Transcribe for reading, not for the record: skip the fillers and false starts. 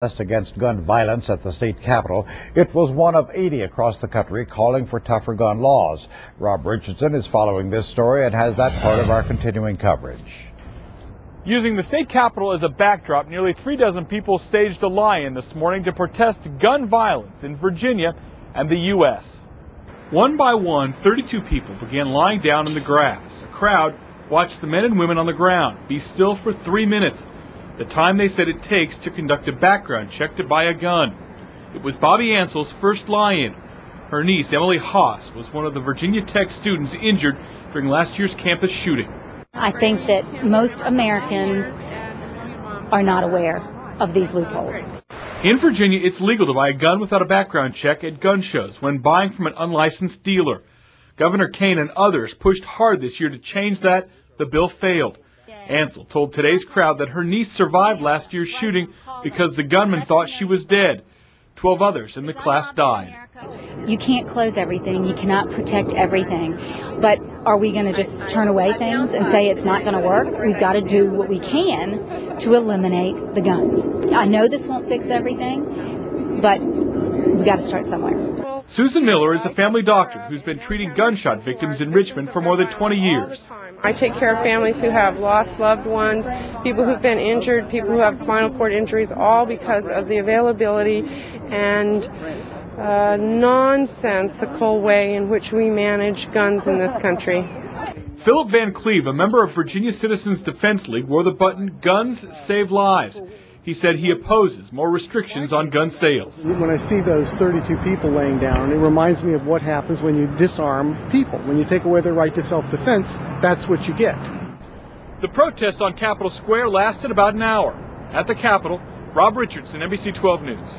Against gun violence at the state capitol. It was one of 80 across the country calling for tougher gun laws. Rob Richardson is following this story and has that part of our continuing coverage. Using the state capitol as a backdrop, nearly 36 people staged a lie-in this morning to protest gun violence in Virginia and the U.S. One by one, 32 people began lying down in the grass. A crowd watched the men and women on the ground be still for 3 minutes, the time they said it takes to conduct a background check to buy a gun. It was Bobby Ansell's first lie-in. Her niece, Emily Haas, was one of the Virginia Tech students injured during last year's campus shooting. I think that most Americans are not aware of these loopholes. In Virginia, it's legal to buy a gun without a background check at gun shows when buying from an unlicensed dealer. Governor Kane and others pushed hard this year to change that. The bill failed. Ansell told today's crowd that her niece survived last year's shooting because the gunman thought she was dead. 12 others in the class died. You can't close everything. You cannot protect everything. But are we going to just turn away things and say it's not going to work? We've got to do what we can to eliminate the guns. I know this won't fix everything, but we've got to start somewhere. Susan Miller is a family doctor who's been treating gunshot victims in Richmond for more than 20 years. I take care of families who have lost loved ones, people who've been injured, people who have spinal cord injuries, all because of the availability and nonsensical way in which we manage guns in this country. Philip Van Cleve, a member of Virginia Citizens Defense League, wore the button "Guns Save Lives." He said he opposes more restrictions on gun sales. When I see those 32 people laying down, it reminds me of what happens when you disarm people. When you take away their right to self-defense, that's what you get. The protest on Capitol Square lasted about an hour. At the Capitol, Rob Richardson, NBC 12 News.